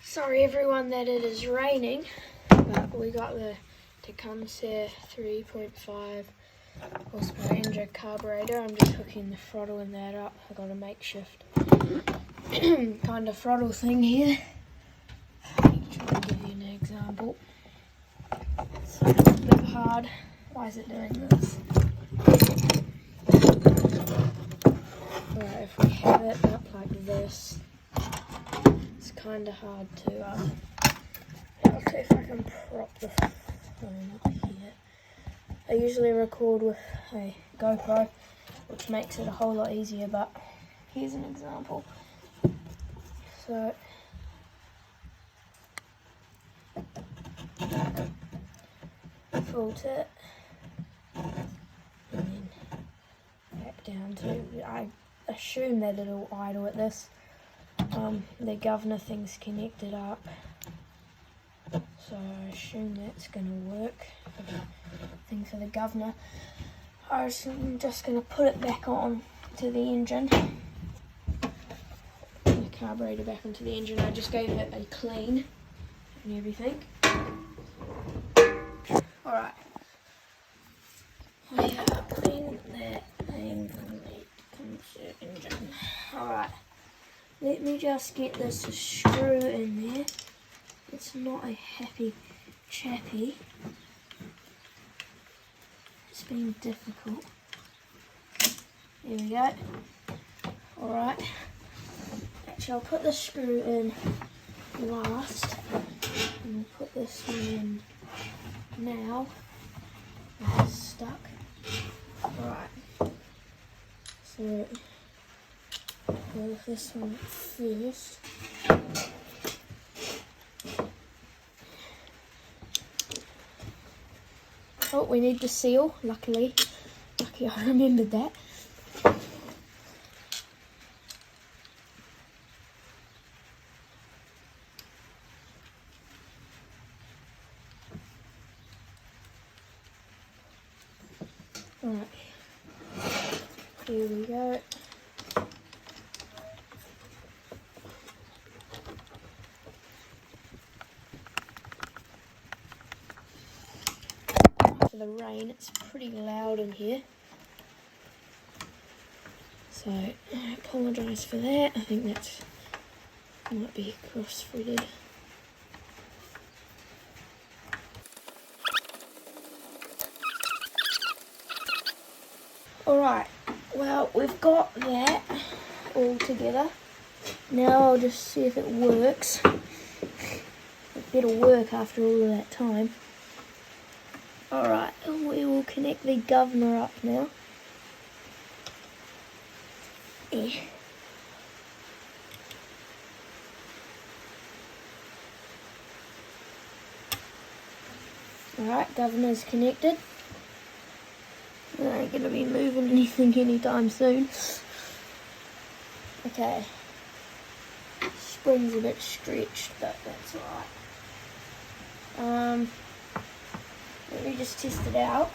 Sorry everyone that it is raining, but we got the Tecumseh 3.5 horsepower engine carburettor. I'm just hooking the throttle in that up. I got a makeshift kind of throttle thing here. Let me try and give you an example. It's a bit hard. Why is it doing this? Alright, if we have it up like this, it's kind of hard to, I'll see if I can prop the phone up here. I usually record with a GoPro, which makes it a whole lot easier, but here's an example. So, full tip, and then back down to, I assume that it'll idle at this. The governor thing's connected up, so I assume that's going to work for the thing for the governor. I'm just going to put it back on to the engine, the carburetor back onto the engine. I just gave it a clean and everything. Alright, we are putting that thing on the engine. Alright. Let me just get this screw in there. It's not a happy chappy. It's been difficult. There we go. Alright. Actually, I'll put the screw in last. And we'll put this one in now. It's stuck. Alright. So, go with this one first. Oh, we need the seal, lucky I remembered that. Alright, here we go. The rain, it's pretty loud in here, so I apologise for that. I think that might be cross-threaded. Alright, well, we've got that all together. Now I'll just see if it works. It better work after all of that time. Alright, we will connect the governor up now. Alright, governor's connected. I ain't going to be moving anything anytime soon. Okay. Spring's a bit stretched, but that's alright. Let me just test it out.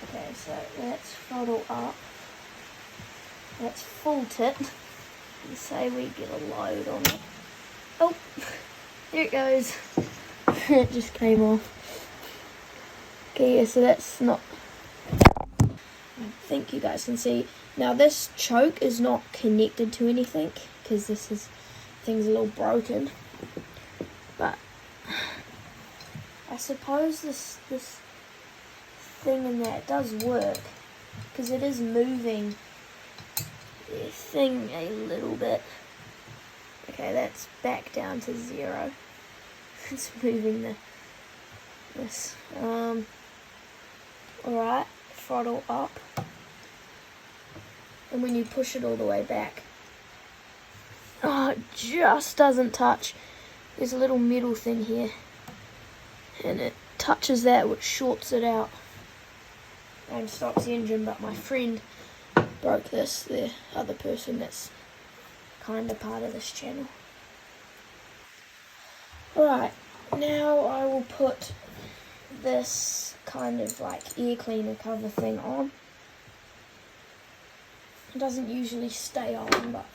Okay, so let's throttle up. Let's full tip and say we get a load on it. Oh, there it goes. It just came off. Okay, yeah, so that's not... I think you guys can see. Now this choke is not connected to anything because thing's a little broken. But I suppose this thing in there does work because it is moving the thing a little bit. Okay, that's back down to 0. It's moving this. Alright, throttle up. And when you push it all the way back, oh, it just doesn't touch. There's a little metal thing here. And it touches that, which shorts it out and stops the engine. But my friend broke this, the other person that's kind of part of this channel. Alright, now I will put this kind of like air cleaner cover thing on. It doesn't usually stay on, but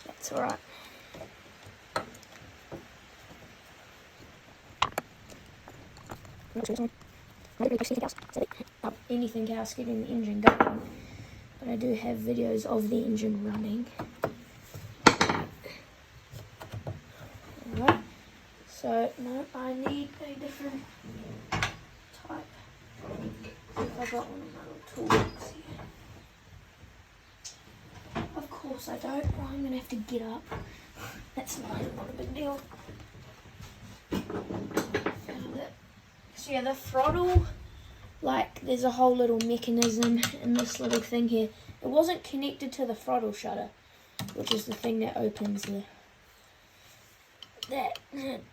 that's alright. anything else getting the engine going, but I do have videos of the engine running. Alright, so no, I need a different type. I've got one of my little toolbox here. Of course I don't, well, I'm going to have to get up. That's not a big deal. So yeah, the throttle, like there's a whole little mechanism in this little thing here. It wasn't connected to the throttle shutter, which is the thing that opens that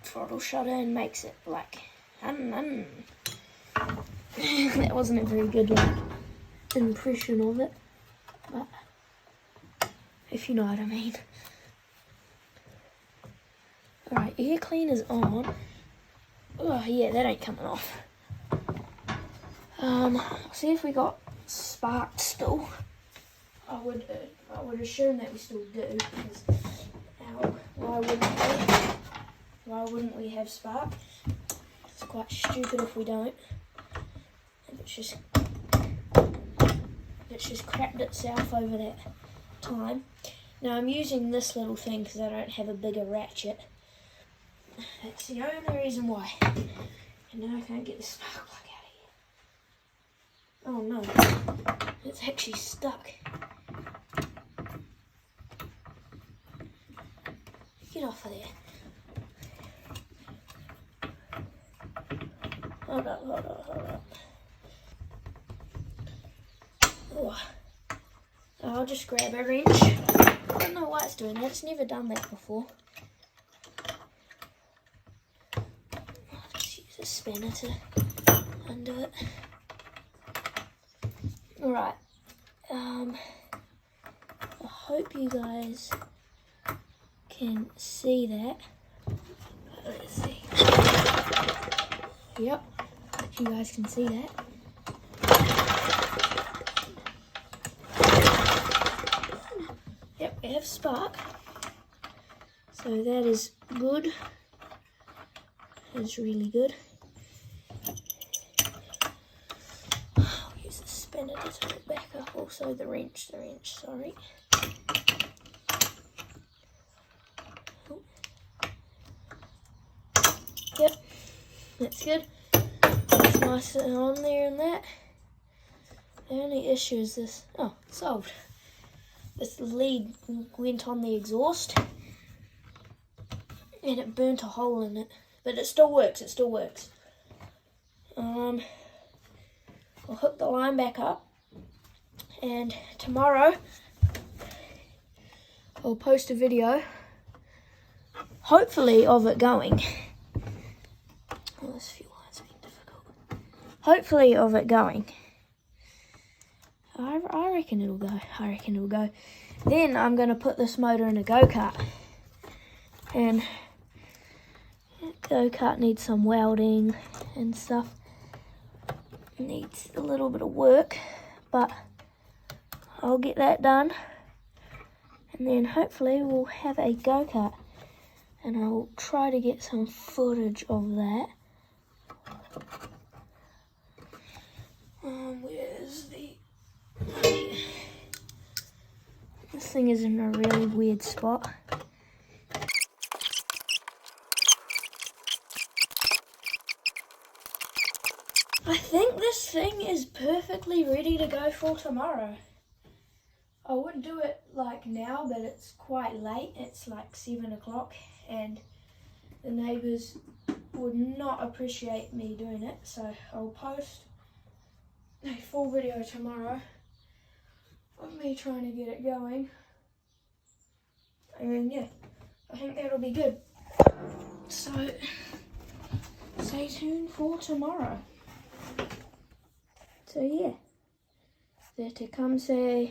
throttle shutter and makes it like that wasn't a very good like impression of it, but if you know what I mean. Alright, air cleaner's on. Oh yeah, that ain't coming off. See if we got spark still. I would assume that we still do, because why wouldn't we have spark? It's quite stupid if we don't. It's just crapped itself over that time. Now I'm using this little thing because I don't have a bigger ratchet. That's the only reason why. And now I can't get the spark plug out of here. Oh no, it's actually stuck. Get off of there. Hold up. Oh. I'll just grab a wrench. I don't know why it's doing that. It's never done that before. I'll just use a spanner to undo it. Alright. I hope you guys can see that. Let's see. Yep. Hope you guys can see that. Yep, we have spark. So that is good. That's really good. I'll use the spinner to turn it back up. Also the wrench, sorry. Oh. Yep, that's good. It's nice and on there and that. The only issue is this. Oh, solved. This lead went on the exhaust and it burnt a hole in it, but it still works. I'll hook the line back up, and tomorrow I'll post a video, hopefully of it going. Oh, this fuel line's being difficult. Hopefully of it going. I reckon it'll go. Then I'm going to put this motor in a go-kart. And go-kart needs some welding and stuff. It needs a little bit of work, but I'll get that done. And then hopefully we'll have a go-kart. And I'll try to get some footage of that. Where's the... This thing is in a really weird spot. I think this thing is perfectly ready to go for tomorrow. I would do it like now, but it's quite late. It's like 7 o'clock and the neighbours would not appreciate me doing it. So I'll post a full video tomorrow of me trying to get it going. And yeah, I think that'll be good. So stay tuned for tomorrow. So yeah, the Tecumseh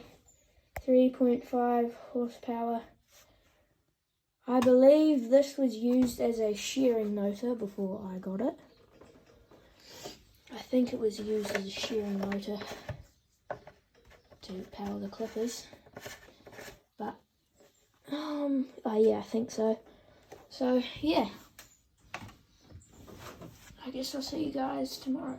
3.5 horsepower. I believe this was used as a shearing motor before I got it. I think it was used as a shearing motor to power the clippers. But, oh yeah, I think so. So, yeah. I guess I'll see you guys tomorrow.